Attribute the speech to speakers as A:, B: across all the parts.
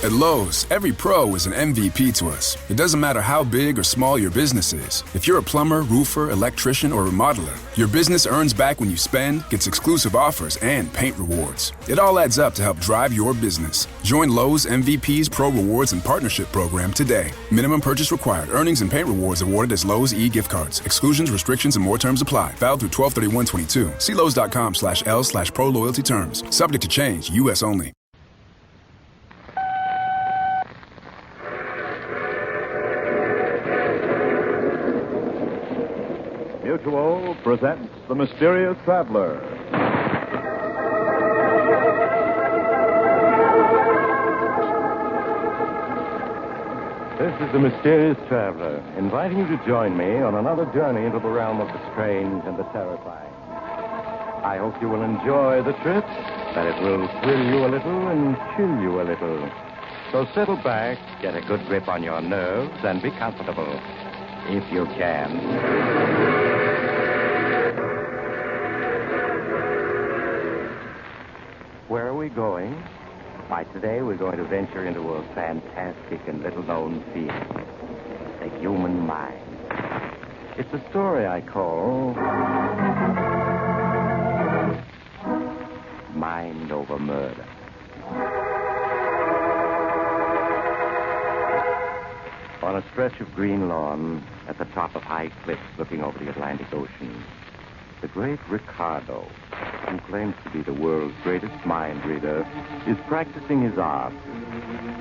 A: At Lowe's, every pro is an MVP to us. It doesn't matter how big or small your business is. If you're a plumber, roofer, electrician, or remodeler, your business earns back when you spend, gets exclusive offers, and paint rewards. It all adds up to help drive your business. Join Lowe's MVP's Pro Rewards and Partnership Program today. Minimum purchase required. Earnings and paint rewards awarded as Lowe's e-gift cards. Exclusions, restrictions, and more terms apply. Valid through 12/31/22. See Lowes.com/L/pro loyalty terms. Subject to change. U.S. only.
B: Mutual presents The Mysterious Traveler. This is The Mysterious Traveler, inviting you to join me on another journey into the realm of the strange and the terrifying. I hope you will enjoy the trip, that it will thrill you a little and chill you a little. So settle back, get a good grip on your nerves, and be comfortable, if you can. Where are we going? Why, today we're going to venture into a fantastic and little-known field, the human mind. It's a story I call Mind Over Murder. On a stretch of green lawn at the top of high cliffs looking over the Atlantic Ocean, the great Ricardo, who claims to be the world's greatest mind reader, is practicing his art.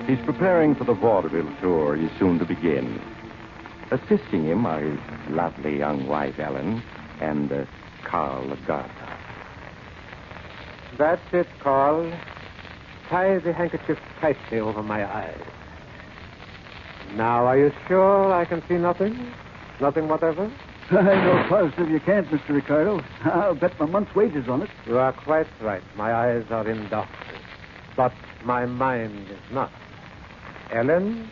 B: He's preparing for the vaudeville tour he's soon to begin. Assisting him are his lovely young wife, Ellen, and Carl Lagarta.
C: That's it, Carl. Tie the handkerchief tightly over my eyes. Now, are you sure I can see nothing? Nothing whatever?
D: I know positive you can't, Mr. Ricardo. I'll bet my month's wages on it.
C: You are quite right. My eyes are in darkness. But my mind is not. Ellen?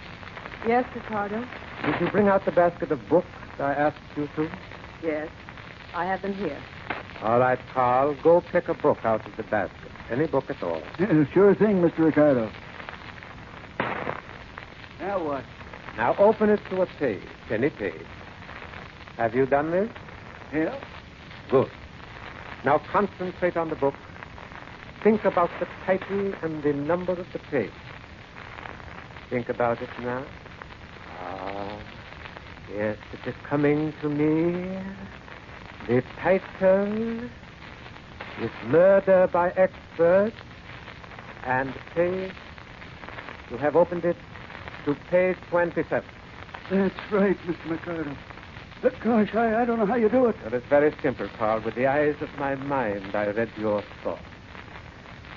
E: Yes, Ricardo?
C: Did you bring out the basket of books I asked you to?
E: Yes, I have them here.
C: All right, Carl. Go pick a book out of the basket. Any book at all.
D: Yeah, sure thing, Mr. Ricardo. Now what?
C: Now open it to a page. Any page. Have you done this?
D: Yeah.
C: Good. Now concentrate on the book. Think about the title and the number of the page. Think about it now. Yes, it is coming to me. The title is Murder by Expert, and the page, you have opened it to page 27.
D: That's right, Mr. Ricardo. But gosh, I don't know how you do it.
C: Well, it's very simple, Carl. With the eyes of my mind, I read your thoughts.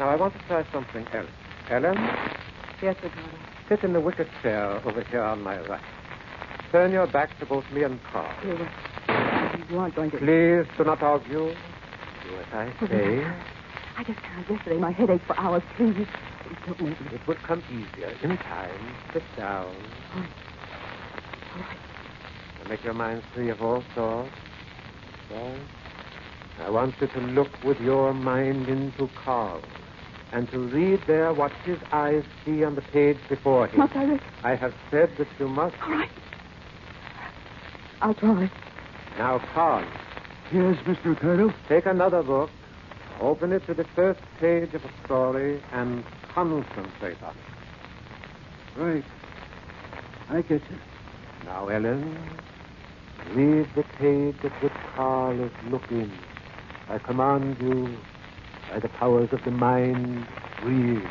C: Now, I want to try something else. Ellen?
E: Yes, Ricardo.
C: Sit in the wicker chair over here on my right. Turn your back to both me and Carl.
E: You aren't going to...
C: Please do not argue. Do as I say.
E: I just tried yesterday. My head ached for hours. Please don't make me.
C: It will come easier in time. Sit down.
E: All right.
C: Now make your mind free of all thoughts. Well, I want you to look with your mind into Carl and to read there what his eyes see on the page before him.
E: Must I read?
C: I have said that you must.
E: All right. I'll try.
C: Now, Carl.
D: Yes, Mr. Ricardo?
C: Take another book, open it to the first page of a story, and concentrate on it.
D: Right. I get you.
C: Now, Ellen, read the page at which Carl is looking. I command you, by the powers of the mind, read.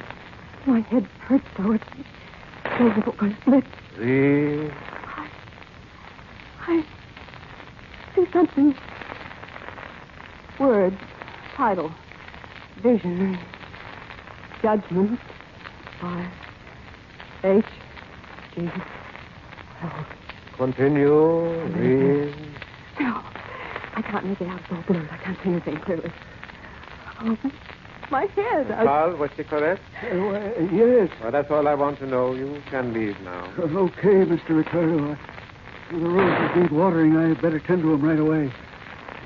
E: My head hurts so it's so the book I split.
C: Read.
E: I see something. Words, title, vision, judgment, by H. G. L.
C: Continue. Read.
E: No, I can't make it out. It's all blurred. I can't see anything clearly. Oh, my head.
C: Carl, was she correct?
D: Yes.
C: Well, that's all I want to know. You can leave now.
D: Okay, Mr. Ricardo. The roses need watering. I better tend to them right away.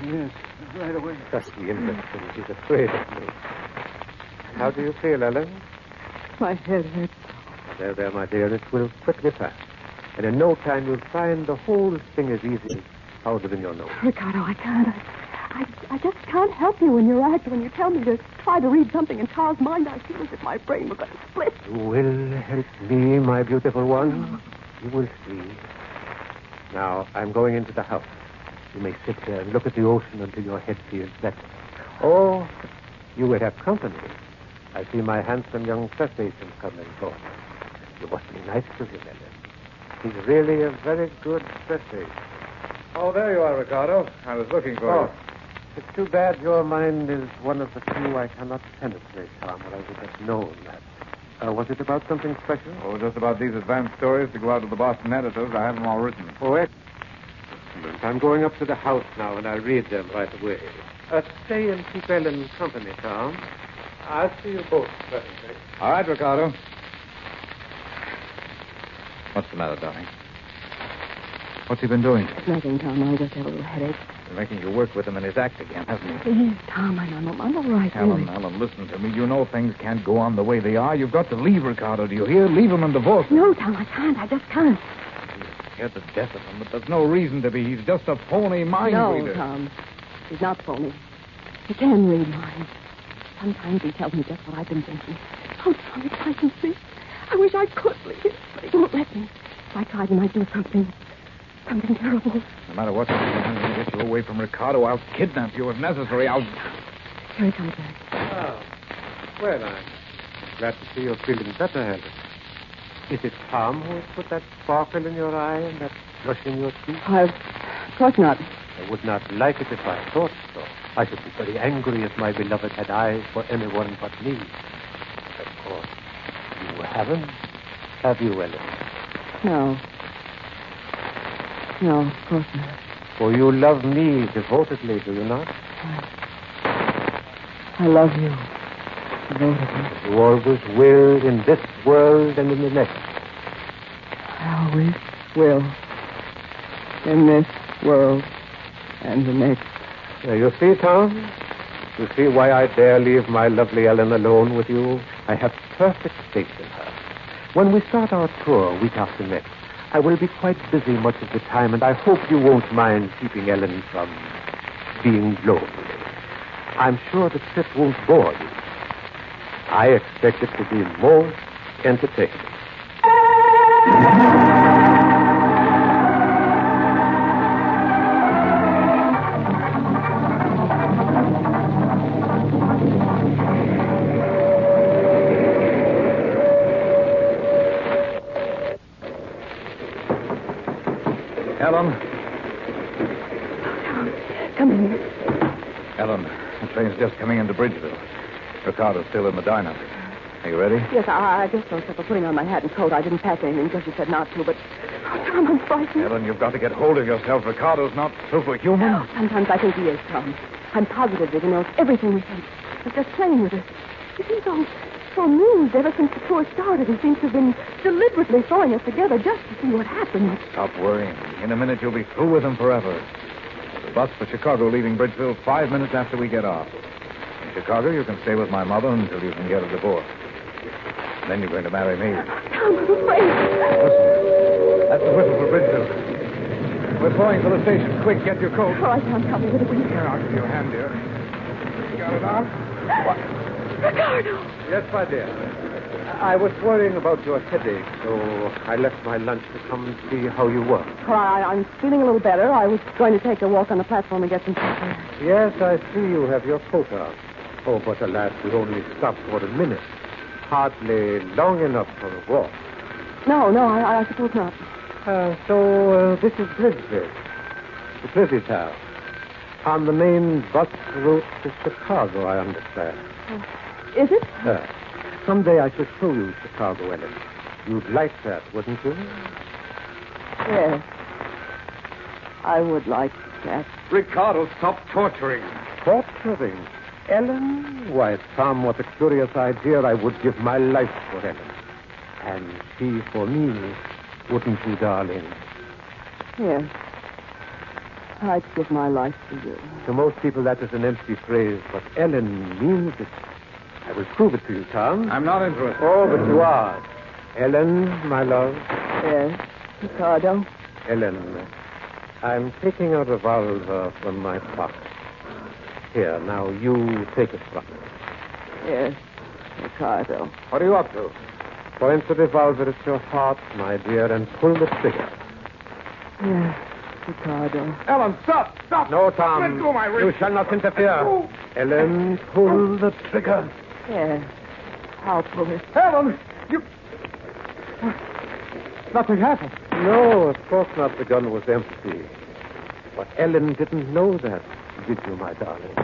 D: Yes, right away.
C: Just the imbecile. He's afraid of me. How do you feel, Ellen?
E: My head hurts.
C: There, my dear. It will quickly pass. And in no time you'll find the whole thing as easy as powder in your nose.
E: Ricardo, I can't. I just can't help you in your act when you tell me to try to read something in Carl's mind. I feel as if my brain were going to split.
C: You will help me, my beautiful one. You will see. Now, I'm going into the house. You may sit there and look at the ocean until your head feels better. Oh, you will have company. I see my handsome young press agent coming home. You must be nice to him, Ellen. He's really a very good press agent.
F: Oh, there you are, Ricardo. I was looking for you.
C: It's too bad your mind is one of the few I cannot penetrate, Tom, or I would have known that. Was it about something special?
F: Oh, just about these advanced stories to go out to the Boston editors. I have them all written.
C: Oh, excellent. I'm going up to the house now, and I'll read them right away. Stay and keep Ellen company, Tom. I'll see you both presently.
F: All right, Ricardo. What's the matter, darling? What's he been doing?
E: Nothing, Tom. I just have a little headache.
F: He's making you work with him in his act again, hasn't he?
E: Please, Tom, I'm all right.
F: Ellen,
E: really.
F: Ellen, listen to me. You know things can't go on the way they are. You've got to leave Ricardo. Do you hear? Leave him and divorce him.
E: No, Tom, I can't. I just can't.
F: You're scared to death of him, but there's no reason to be. He's just a phony mind reader.
E: No, Tom. He's not phony. He can read minds. Sometimes he tells me just what I've been thinking. Oh, Tom, it frightens me. I wish I could leave him, but he won't let me. If I tried, he might do something terrible.
F: No matter what, I'm going to get you away from Ricardo. I'll kidnap you if necessary. I'll...
E: Here he comes back.
C: Oh, well, I'm glad to see you're feeling better, Helen. Is it Tom who has put that sparkle in your eye and that flush in your cheek?
E: Of course not.
C: I would not like it if I thought so. I should be very angry if my beloved had eyes for anyone but me. Of course, you haven't, have you, Ellen?
E: No. No, of course not.
C: For you love me devotedly, do you not?
E: I love you devotedly.
C: You always will in this world and in the next.
E: I always will. In this world and the next.
C: You see, Tom? You see why I dare leave my lovely Ellen alone with you? I have perfect faith in her. When we start our tour week after next, I will be quite busy much of the time, and I hope you won't mind keeping Ellen from being lonely. I'm sure the trip won't bore you. I expect it to be most entertaining.
F: Ellen?
E: Come in.
F: Ellen, the train's just coming into Bridgeville. Ricardo's still in the diner. Are you ready?
E: Yes, I just closed up for putting on my hat and coat. I didn't pack anything because you said not to, but... Oh, Tom, I'm frightened.
F: Ellen, you've got to get hold of yourself. Ricardo's not superhuman.
E: Oh, sometimes I think he is, Tom. I'm positive that he knows everything we think. He's just playing with us. He seems so amused ever since the tour started. He seems to have been deliberately throwing us together just to see what happens.
F: Stop worrying. In a minute, you'll be through with him forever. The bus for Chicago leaving Bridgeville 5 minutes after we get off. In Chicago, you can stay with my mother until you can get a divorce. Then you're going to marry me.
E: Tom, I'm afraid.
F: Listen, that's the whistle for Bridgeville. We're going for the station. Quick, get your coat.
E: All right, Tom, tell me what it is.
F: Here, I'll give you a hand, dear. You got it on? What?
E: Ricardo!
C: Yes, my dear. I was worrying about your headache, so I left my lunch to come and see how you were.
E: Well, I'm feeling a little better. I was going to take a walk on the platform and get some fresh air.
C: Yes, I see you have your coat on. Oh, but alas, we only stopped for a minute. Hardly long enough for a walk.
E: No, I suppose not.
C: So this is Bridgeville, the busy town. On the main bus route to Chicago, I understand.
E: Is it?
C: Someday I should show you Chicago, Ellen. You'd like that, wouldn't you?
E: Yes. I would like that.
F: Ricardo, stop torturing.
C: Torturing? Ellen? Why, Tom, what a curious idea. I would give my life for Ellen. And she for me, wouldn't you, darling?
E: Yes. I'd give my life to you.
C: To most people, that is an empty phrase, but Ellen means it. I will prove it to you, Tom.
F: I'm not interested.
C: Oh, but you are. Ellen, my love.
E: Yes, Ricardo.
C: Ellen, I'm taking a revolver from my pocket. Here, now you take it from me.
E: Yes, Ricardo.
F: What are you up to?
C: Point the revolver at your heart, my dear, and pull the trigger.
E: Yes, Ricardo.
F: Ellen, stop! Stop!
C: No, Tom.
F: Let go of my wrist.
C: You shall not interfere. Ellen, pull the trigger.
E: Yes, I'll pull it.
F: Ellen! You... Nothing happened.
C: No, of course not. The gun was empty. But Ellen didn't know that, did you, my darling?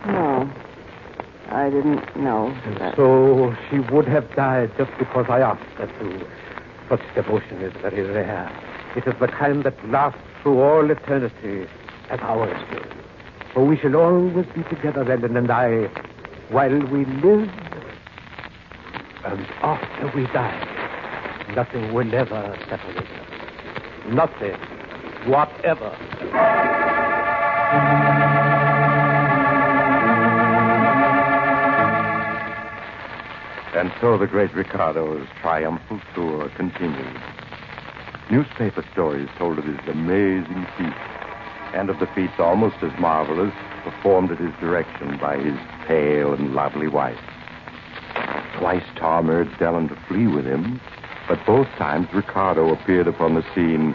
E: No, I didn't know that.
C: So she would have died just because I asked her to. Such devotion is very rare. It is the kind that lasts through all eternity, as ours will. For we shall always be together, Ellen and I, while we live and after we die. Nothing will ever separate us. Nothing, whatever.
B: And so the great Ricardo's triumphal tour continued. Newspaper stories told of his amazing feats, and of the feats almost as marvelous performed at his direction by his pale and lovely wife. Twice Tom urged Ellen to flee with him, but both times Ricardo appeared upon the scene,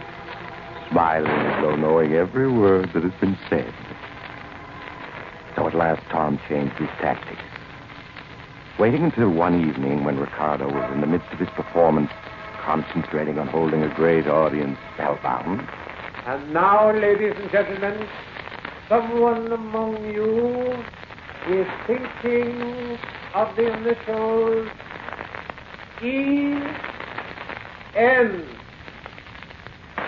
B: smiling as though knowing every word that had been said. So at last Tom changed his tactics. Waiting until one evening when Ricardo was in the midst of his performance, concentrating on holding a great audience spellbound.
C: And now, ladies and gentlemen, someone among you is thinking of the initials E.N.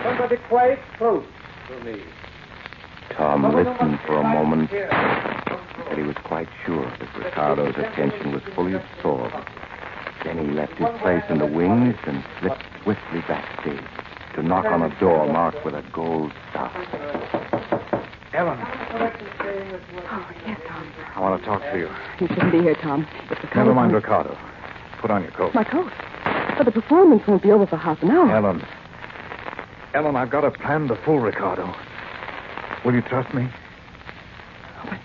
C: Somebody quite close to me.
B: Tom listened for a moment, but he was quite sure that Ricardo's attention was fully absorbed. Then he left his place in the wings and slipped swiftly backstage to knock on a door marked with a gold star.
F: Ellen.
E: Oh, yes, Tom.
F: I want to talk to you.
E: You shouldn't be here, Tom. It's Ricardo.
F: Never mind Ricardo. Put on your coat.
E: My coat. But the performance won't be over for half an hour.
F: Ellen, I've got a plan to fool Ricardo. Will you trust me?
E: But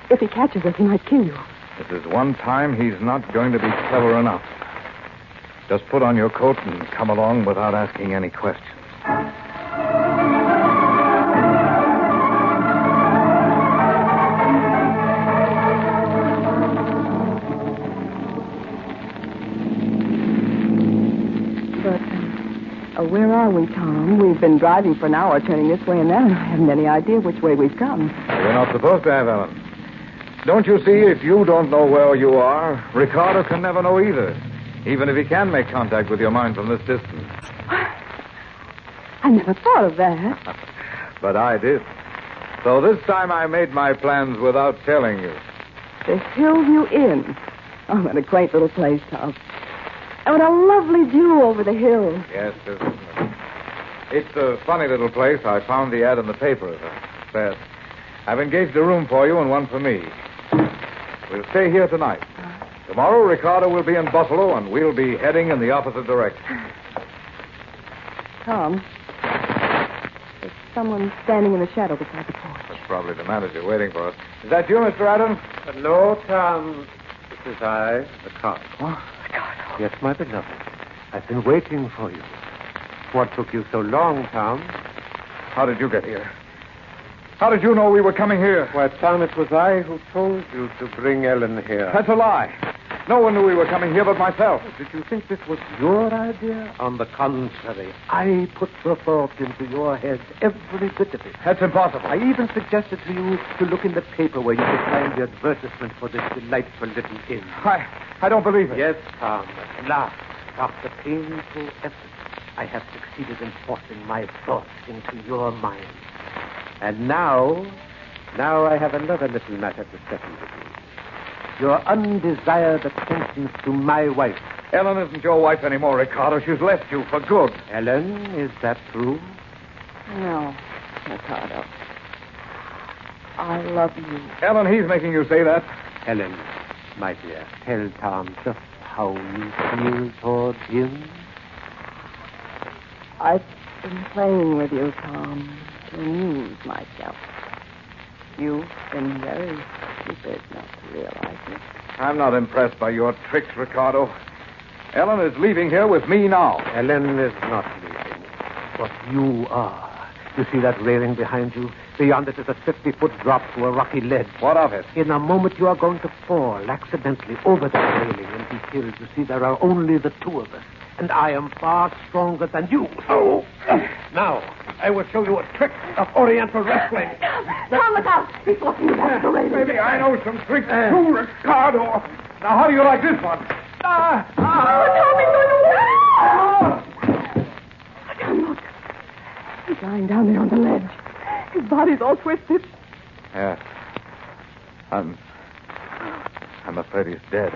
E: if he catches us, he might kill you.
F: This is one time he's not going to be clever enough. Just put on your coat and come along without asking any questions.
E: Where are we, Tom? We've been driving for an hour, turning this way and that, and I haven't any idea which way we've come.
F: You're not supposed to have, Ellen. Don't you see, if you don't know where you are, Ricardo can never know either, even if he can make contact with your mind from this distance.
E: I never thought of that.
F: But I did. So this time I made my plans without telling you.
E: The Hillview Inn. Oh, what a quaint little place, Tom. And what a lovely view over the hills.
F: Yes, isn't it? It's a funny little place. I found the ad in the paper, as I said. I've engaged a room for you and one for me. We'll stay here tonight. Tomorrow, Ricardo will be in Buffalo, and we'll be heading in the opposite direction.
E: Tom, there's someone standing in the shadow beside the porch.
F: That's probably the manager waiting for us. Is that you, Mr. Adams?
C: No, Tom. This is I, Ricardo.
F: What?
C: Yes, my beloved. I've been waiting for you. What took you so long, Tom?
F: How did you get here? How did you know we were coming here?
C: Why, Tom, it was I who told you to bring Ellen here.
F: That's a lie. No one knew we were coming here but myself.
C: Did you think this was your idea? On the contrary, I put the thought into your head, every bit of it.
F: That's impossible.
C: I even suggested to you to look in the paper where you could find the advertisement for this delightful little inn.
F: I don't believe it.
C: Yes, Tom, at last, after painful effort, I have succeeded in forcing my thoughts into your mind. And now I have another little matter to settle with you. Your undesired attentions to my wife.
F: Ellen isn't your wife anymore, Ricardo. She's left you for good.
C: Ellen, is that true?
E: No, Ricardo. I love you.
F: Ellen, he's making you say that.
C: Ellen, my dear, tell Tom just how you feel toward him?
E: I've been playing with you, Tom, to amuse myself. You've been very stupid not to realize it.
F: I'm not impressed by your tricks, Ricardo. Ellen is leaving here with me now.
C: Ellen is not leaving, but you are. You see that railing behind you? Beyond it is a 50-foot drop to a rocky ledge.
F: What of it?
C: In a moment you are going to fall accidentally over that railing and be killed. You see, there are only the two of us, and I am far stronger than you. So, now, I will show you a trick of Oriental wrestling.
E: Tom, look out! He's walking back the railing.
F: Maybe I know some tricks too, Ricardo. Now, how do you like this one?
E: Tom, he's going to... Tom, look. He's lying down there on the ledge. His body's all twisted.
F: Yes. I'm afraid he's dead.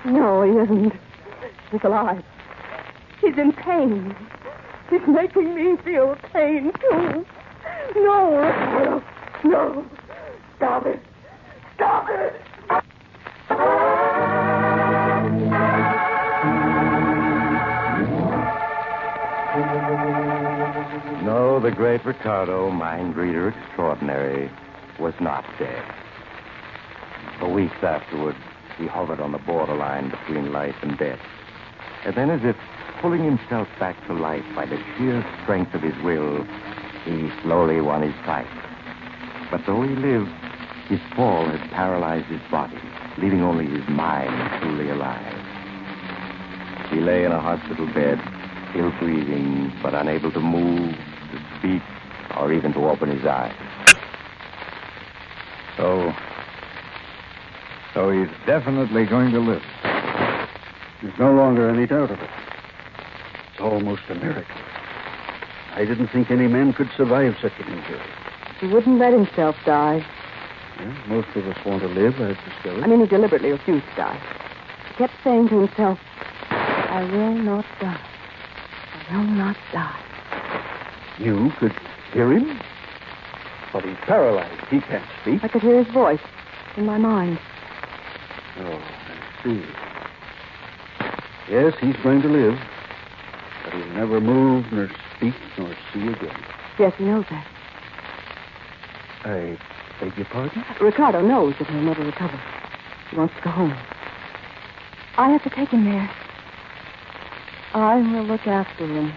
E: No, he isn't. He's alive. He's in pain. He's making me feel pain, too. No, Ricardo. No. Stop it. Stop it.
B: No, the great Ricardo, mind reader extraordinary, was not dead. For weeks afterward, he hovered on the borderline between life and death. And then, as if pulling himself back to life by the sheer strength of his will, he slowly won his fight. But though he lived, his fall had paralyzed his body, leaving only his mind truly alive. He lay in a hospital bed, still breathing, but unable to move, to speak, or even to open his eyes.
F: So he's definitely going to live.
D: There's no longer any doubt of it. It's almost a miracle. I didn't think any man could survive such an injury.
E: He wouldn't let himself die.
D: Well, most of us want to live, I've discovered.
E: I mean, he deliberately refused to die. He kept saying to himself, I will not die. I will not die.
D: You could hear him? But he's paralyzed. He can't speak.
E: I could hear his voice in my mind.
D: Oh, I see. Yes, he's going to live. But he'll never move, nor speak, nor see again.
E: Yes, he knows that.
D: I beg your pardon?
E: Ricardo knows that he'll never recover. He wants to go home. I have to take him there. I will look after him.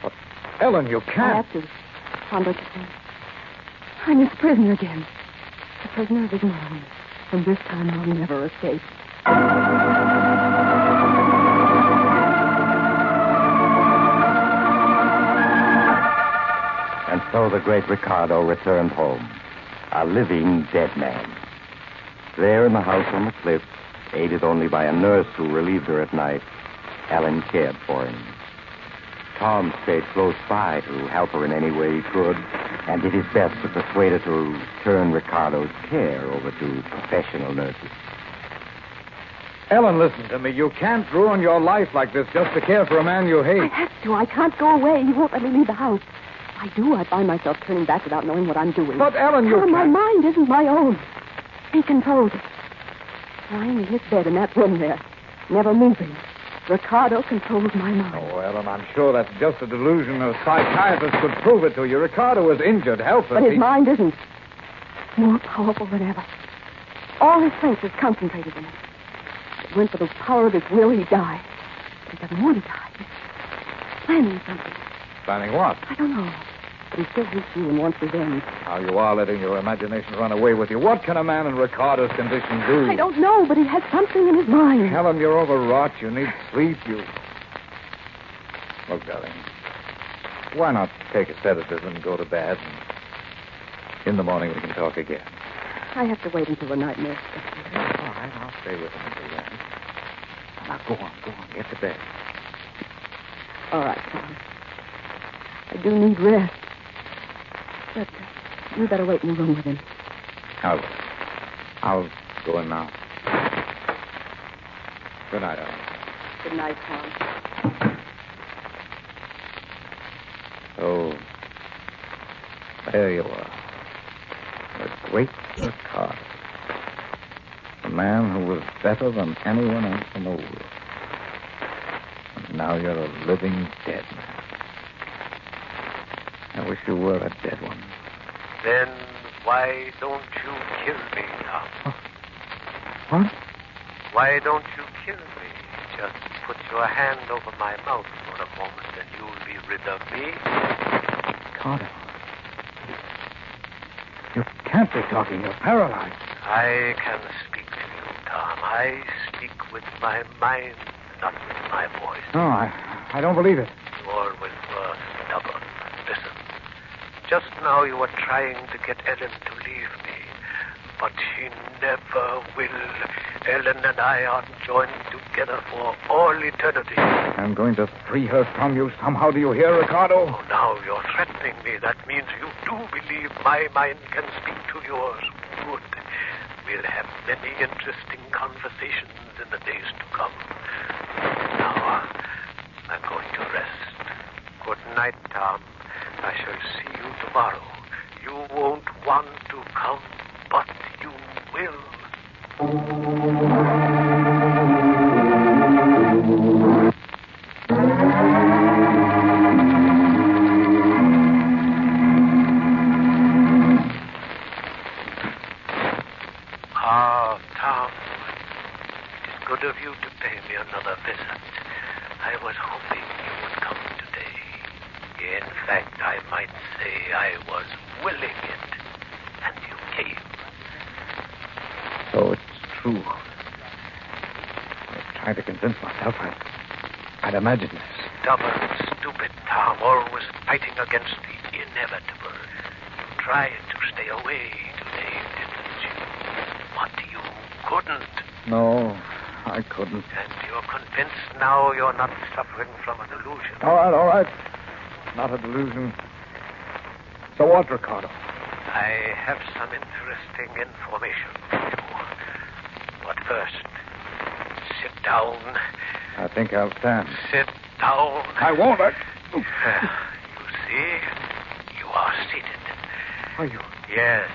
F: But, Ellen, you
E: I
F: can't.
E: have to. Tom, don't you see? I'm his prisoner again. The prisoner of his mind. And this time I'll never escape.
B: And so the great Ricardo returned home, a living dead man. There in the house on the cliff, aided only by a nurse who relieved her at night, Ellen cared for him. Tom stayed close by to help her in any way he could, and did his best to persuade her to turn Ricardo's care over to professional nurses.
F: Ellen, listen to me. You can't ruin your life like this just to care for a man you hate.
E: I have to. I can't go away. He won't let me leave the house. If I do, I find myself turning back without knowing what I'm doing.
F: But, Ellen, you
E: Tom, my
F: can't...
E: mind isn't my own. He controls it. Lying in his bed in that room there, never moving. Ricardo controls my mind.
F: Oh, Ellen, I'm sure that's just a delusion. A psychiatrist could prove it to you. Ricardo is injured, helpless.
E: But his mind isn't. More powerful than ever. All his strength is concentrated in it. If it weren't for the power of his will, he'd die. But he doesn't want to die. He's planning something.
F: Planning what?
E: I don't know. But he still hates you and wants revenge.
F: How you are letting your imagination run away with you. What can a man in Ricardo's condition do?
E: I don't know, but he has something in his mind.
F: Helen, you're overwrought. You need sleep. Look, darling, why not take a sedative and go to bed? And in the morning we can talk again.
E: I have to wait until the night nurse gets here.
F: All right, I'll stay with him until then. Now, go on. Get to bed.
E: All right, Tom. I do need rest. But you better wait in the room with him.
F: I'll go in now. Good night, Ellen.
E: Good night, Tom.
F: So, there you are. The great Ricardo. A man who was better than anyone else in the world. And now you're a living dead man. I wish you were a dead one.
C: Then why don't you kill me, Tom?
F: What?
C: Why don't you kill me? Just put your hand over my mouth for a moment and you'll be rid of me.
F: Carter. You can't be talking. You're paralyzed.
C: I can speak to you, Tom. I speak with my mind, not with my voice.
F: No, I don't believe it.
C: You always were stubborn. Listen. Just now you were trying to get Ellen to leave me, but she never will. Ellen and I are joined together for all eternity.
F: I'm going to free her from you somehow. Do you hear, Ricardo?
C: Oh, now you're threatening me. That means you do believe my mind can speak to yours. Good. We'll have many interesting conversations in the days to come. Now, I'm going to rest. Good night, Tom. I shall see you tomorrow. You won't want to come, but you will. Ah, Tom, it is good of you to pay me another visit. I was hoping you would come today. In fact, I might say I was willing it, and you came.
F: So it's true. I'm trying to convince myself I'd imagined this.
C: Stubborn, stupid Tom, always fighting against the inevitable. You tried to stay away today, didn't you? But you couldn't.
F: No, I couldn't.
C: And you're convinced now you're not suffering from a delusion.
F: All right. Not a delusion. So what, Ricardo?
C: I have some interesting information for you. But first, sit down.
F: I think I'll stand.
C: Sit down.
F: I won't.
C: You see, you are seated.
F: Are you?
C: Yes,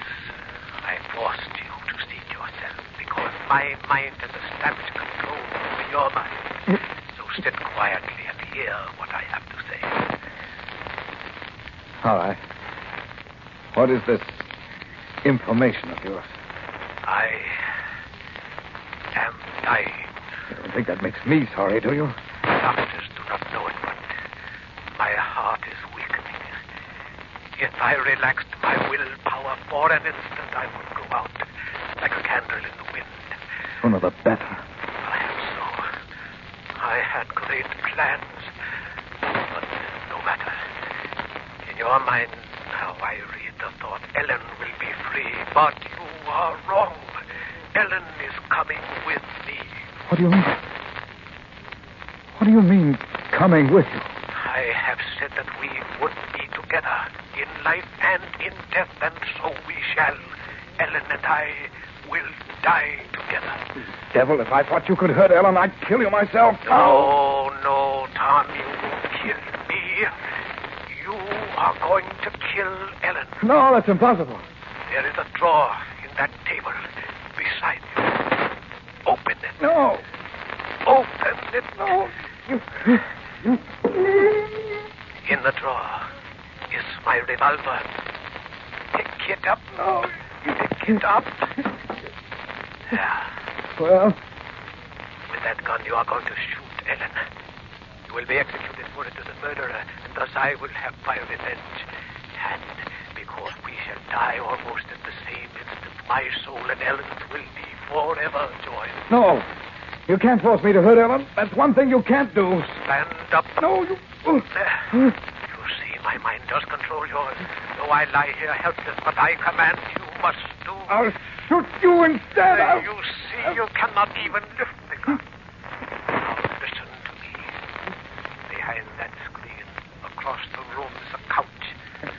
C: I forced you to seat yourself because my mind has established control over your mind. So sit quietly and hear what I have to say.
F: All right. What is this information of yours?
C: I am dying.
F: You don't think that makes me sorry, do you?
C: Doctors do not know it, but my heart is weakening. If I relaxed my willpower for an instant, I would go out like a candle in the wind.
F: Sooner the better.
C: Perhaps so. I had great plans, but no matter. In your mind, now I read the thought, Ellen will be free, but you are wrong. Ellen is coming with me.
F: What do you mean? What do you mean, coming with you?
C: I have said that we would be together in life and in death, and so we shall. Ellen and I will die together.
F: Devil, if I thought you could hurt Ellen, I'd kill you myself.
C: No, Tom, you won't kill me. You are going to kill Ellen.
F: No, that's impossible.
C: There is a drawer in that table beside you. Open it.
F: No.
C: Open it.
F: No.
C: In the drawer is my revolver. Pick it up.
F: No.
C: Pick it up. There.
F: Well?
C: With that gun, you are going to shoot Ellen. You will be executed for it as a murderer, and thus I will have my revenge. And because we shall die almost at the same instant, my soul and Ellen's will be forever joined.
F: No. You can't force me to hurt Ellen. That's one thing you can't do.
C: Stand up.
F: No, you...
C: There. You see, my mind does control yours. Though I lie here helpless, but I command you must do.
F: I'll shoot you instead.
C: You see, you cannot even lift the gun. Now listen to me. Behind that screen, across the room, is a couch.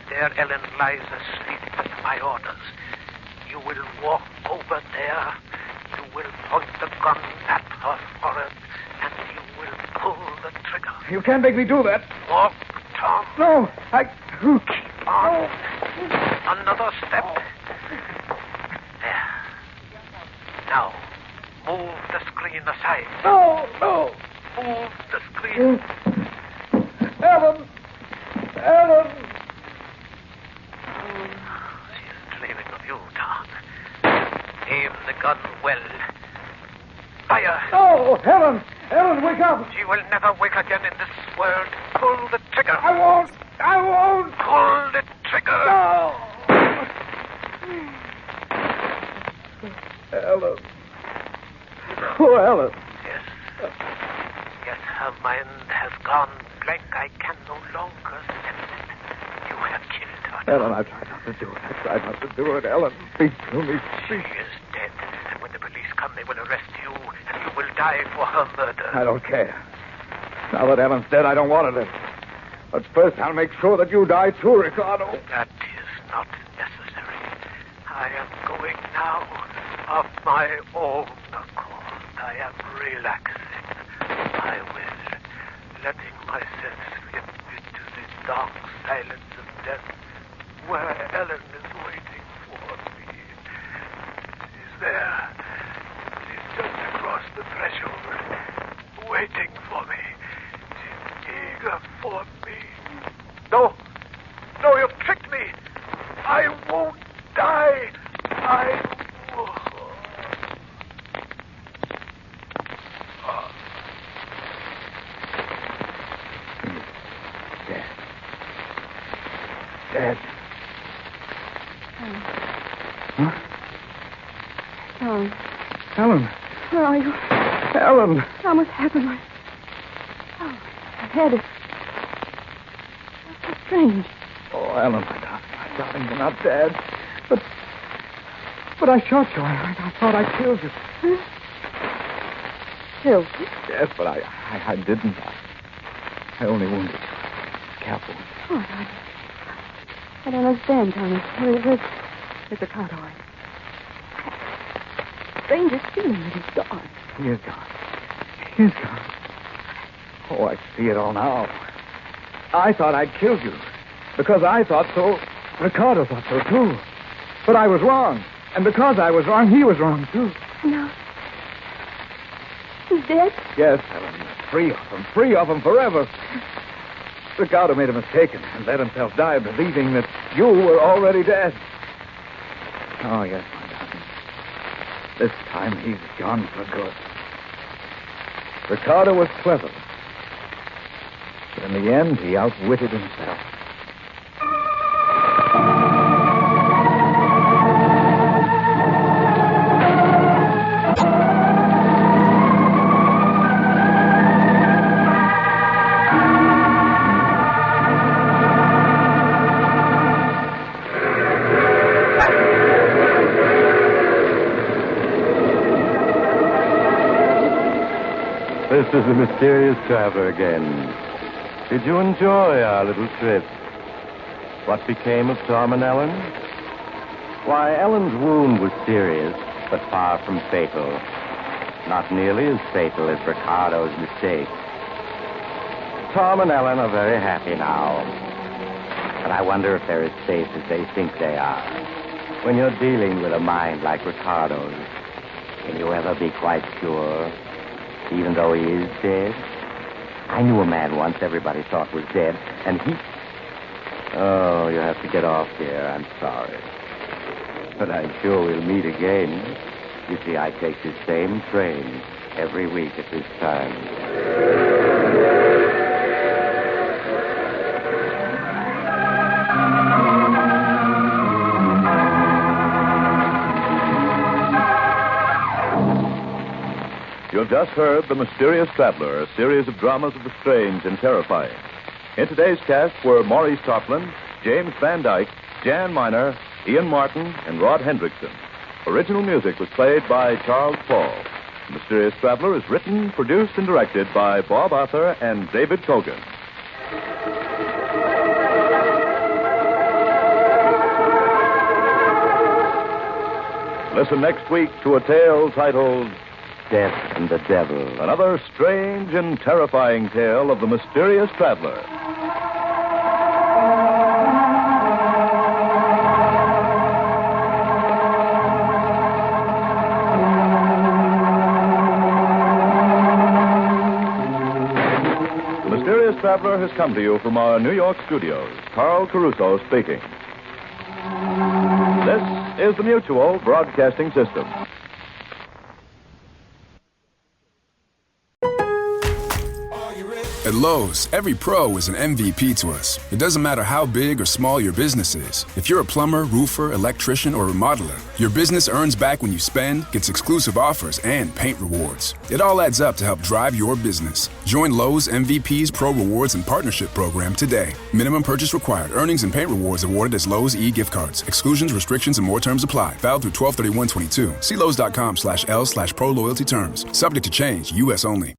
C: There Ellen lies asleep at my orders. You will walk over there. You will point the gun at her forehead, and you will pull the trigger.
F: You can't make me do that.
C: Walk, Tom.
F: No, I...
C: On. Another step. There. Now, the screen aside.
F: No, no.
C: Move the screen.
F: Ellen! Ellen!
C: She's dreaming of you, Tom. Aim the gun well. Fire.
F: No, Helen! Ellen, wake up!
C: She will never wake again in this world. Pull the trigger.
F: I won't! I won't!
C: Pull the trigger.
F: No! Ellen. Oh, Ellen.
C: Yes. Yes, her mind has gone blank. I can no longer sense it. You have killed her.
F: Ellen, I tried not to do it. I tried not to do it. Ellen, speak to me.
C: She is dead. And when the police come, they will arrest you, and you will die for her murder.
F: I don't care. Now that Ellen's dead, I don't want to live. But first, I'll make sure that you die too, Ricardo.
C: That is not necessary. I am going now of my own accord. I am relaxing my will, letting myself slip into the dark silence of death, where Ellen is waiting for me. She's there. She's just across the threshold, waiting for me. She's eager for me. No, you've tricked me. I won't die.
F: Dead. Dead. Huh?
E: Tom,
F: Ellen.
E: where are you?
F: Ellen.
E: Tom, what's happened? My head is... That's so strange.
F: Oh, Ellen, my darling, you're not dead. But I shot you. I thought I killed you.
E: Huh? Killed you?
F: Yes, but I didn't. I only wounded you. Scalp wound.
E: Oh, I don't understand, Thomas. Where's Ricardo? Strangest feeling that he's gone.
F: He is gone. He's gone. Oh, I see it all now. I thought I'd killed you. Because I thought so, Ricardo thought so, too. But I was wrong. And because I was wrong, he was wrong, too.
E: No. He's dead?
F: Yes, Helen. Free of him forever. Ricardo made a mistake and let himself die, believing that you were already dead. Oh, yes, my darling. This time he's gone for good. Ricardo was clever. But in the end, he outwitted himself.
B: This is the mysterious traveler again. Did you enjoy our little trip? What became of Tom and Ellen? Why, Ellen's wound was serious, but far from fatal. Not nearly as fatal as Ricardo's mistake. Tom and Ellen are very happy now. But I wonder if they're as safe as they think they are. When you're dealing with a mind like Ricardo's, can you ever be quite sure? Even though he is dead? I knew a man once everybody thought was dead, and he... Oh, you have to get off here. I'm sorry. But I'm sure we'll meet again. You see, I take this same train every week at this time.
G: You've just heard The Mysterious Traveler, a series of dramas of the strange and terrifying. In today's cast were Maurice Tarplin, James Van Dyke, Jan Miner, Ian Martin, and Rod Hendrickson. Original music was played by Charles Paul. The Mysterious Traveler is written, produced, and directed by Bob Arthur and David Kogan. Listen next week to a tale titled
B: Death and the Devil.
G: Another strange and terrifying tale of the mysterious traveler. Traveler has come to you from our New York studios. Carl Caruso speaking. This is the Mutual Broadcasting System.
A: At Lowe's, every pro is an MVP to us. It doesn't matter how big or small your business is. If you're a plumber, roofer, electrician, or remodeler, your business earns back when you spend, gets exclusive offers, and paint rewards. It all adds up to help drive your business. Join Lowe's MVP's Pro Rewards and Partnership Program today. Minimum purchase required. Earnings and paint rewards awarded as Lowe's e-gift cards. Exclusions, restrictions, and more terms apply. Valid through 12/31/22. See Lowe's.com/L/Pro Loyalty Terms. Subject to change. U.S. only.